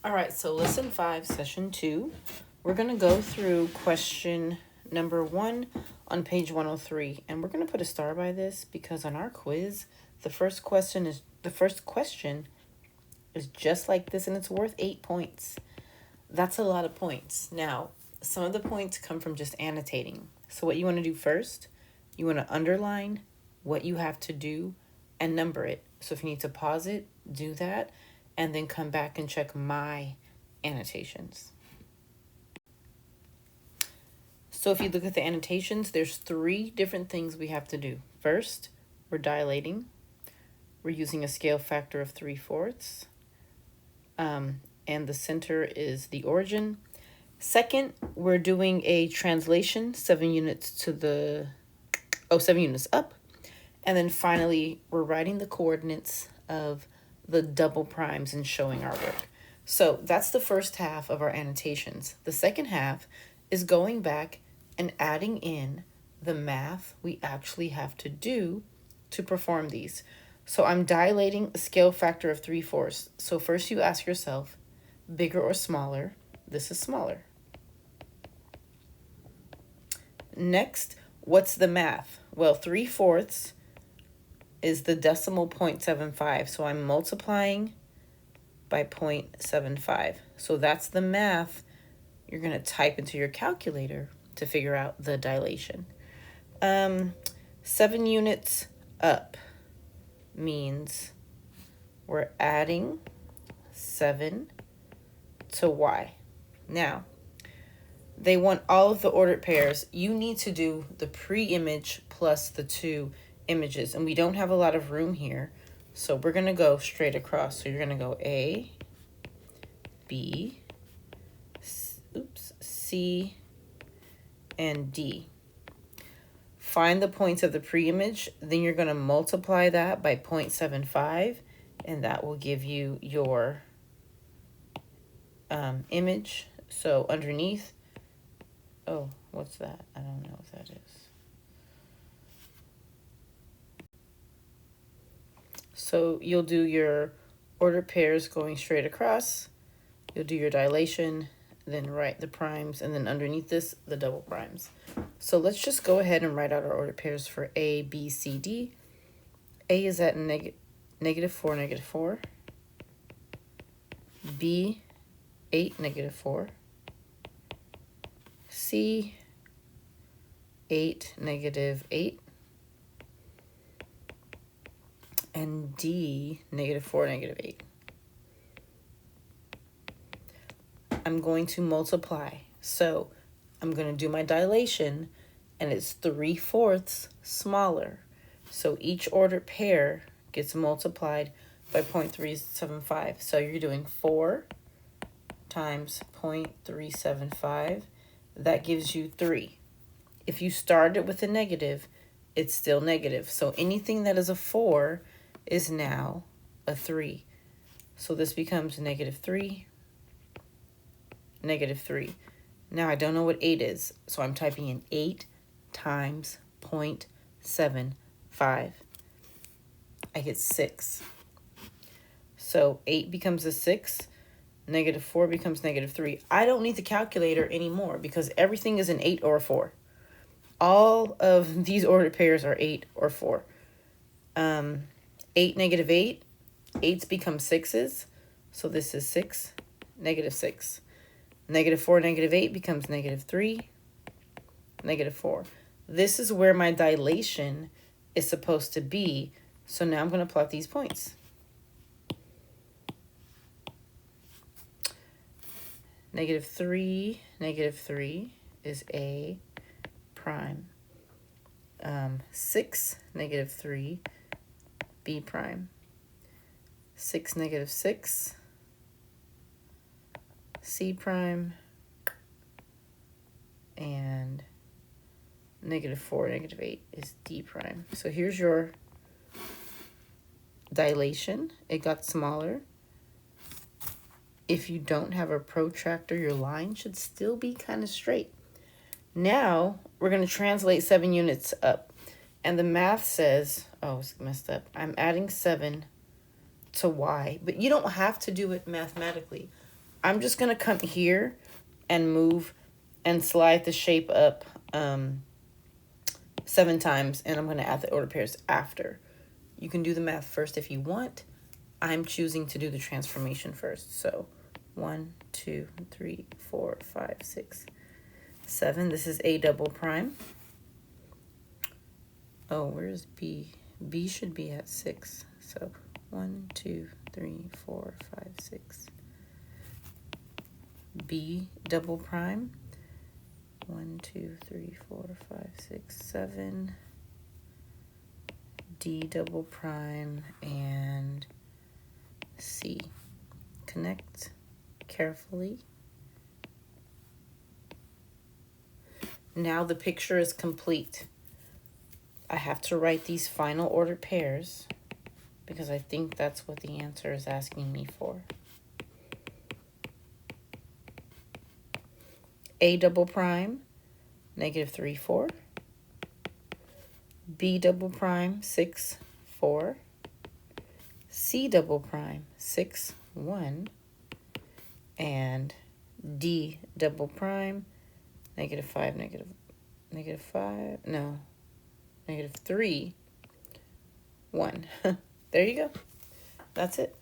All right, so lesson 5, session 2. We're going to go through question number 1 on page 103, and we're going to put a star by this because on our quiz, the first question is just like this, and it's worth 8 points. That's a lot of points. Now, some of the points come from just annotating. So what you want to do first, you want to underline what you have to do and number it. So if you need to pause it, do that, and then come back and check my annotations. So if you look at the annotations, there's 3 different things we have to do. First, we're dilating. We're using a scale factor of 3/4. And the center is the origin. Second, we're doing a translation, 7 units up. And then finally, we're writing the coordinates of the double primes and showing our work. So that's the first half of our annotations. The second half is going back and adding in the math we actually have to do to perform these. So I'm dilating a scale factor of 3/4. So first you ask yourself, bigger or smaller? This is smaller. Next, what's the math? Well, 3/4 is the decimal 0.75. So I'm multiplying by 0.75. So that's the math you're going to type into your calculator to figure out the dilation. 7 units up means we're adding 7 to y. Now, they want all of the ordered pairs. You need to do the pre-image plus the 2 images, and we don't have a lot of room here, so we're going to go straight across. So you're going to go A, B, C, and D. Find the points of the pre-image, then you're going to multiply that by 0.75, and that will give you your image. So underneath, oh, what's that? I don't know what that is. So you'll do your ordered pairs going straight across. You'll do your dilation, then write the primes, and then underneath this, the double primes. So let's just go ahead and write out our ordered pairs for A, B, C, D. A is at -4, -4. B, 8, -4. C, 8, -8. And D, -4, -8. I'm going to multiply. So I'm going to do my dilation, and it's 3/4 smaller. So each ordered pair gets multiplied by 0.375. So you're doing 4 times 0.375. That gives you 3. If you started with a negative, it's still negative. So anything that is a 4 is now a 3. So this becomes -3, -3. Now I don't know what 8 is, so I'm typing in 8 times 0.75. I get 6. So 8 becomes a 6, -4 becomes -3. I don't need the calculator anymore because everything is an 8 or a 4. All of these ordered pairs are 8 or 4. 8, -8. 8's become 6's. So this is 6, -6. -4, -8 becomes -3, -4. This is where my dilation is supposed to be. So now I'm going to plot these points. -3, -3 is A prime. 6, -3, B prime. 6, -6, C prime. And -4, -8 is D prime. So here's your dilation. It got smaller. If you don't have a protractor, your line should still be kind of straight. Now we're going to translate 7 units up. And the math says, oh, it's messed up. I'm adding 7 to y, but you don't have to do it mathematically. I'm just going to come here and move and slide the shape up 7 times, and I'm going to add the order pairs after. You can do the math first if you want. I'm choosing to do the transformation first. So 1, 2, 3, 4, 5, 6, 7. This is A double prime. Oh, where's B? B should be at 6. So 1, 2, 3, 4, 5, 6. B double prime. 1, 2, 3, 4, 5, 6, 7. D double prime and C. Connect carefully. Now the picture is complete. I have to write these final ordered pairs because I think that's what the answer is asking me for. A double prime, -3, 4. B double prime, 6, 4. C double prime, 6, 1. And D double prime, -5, -5, no, -3, 1. There you go. That's it.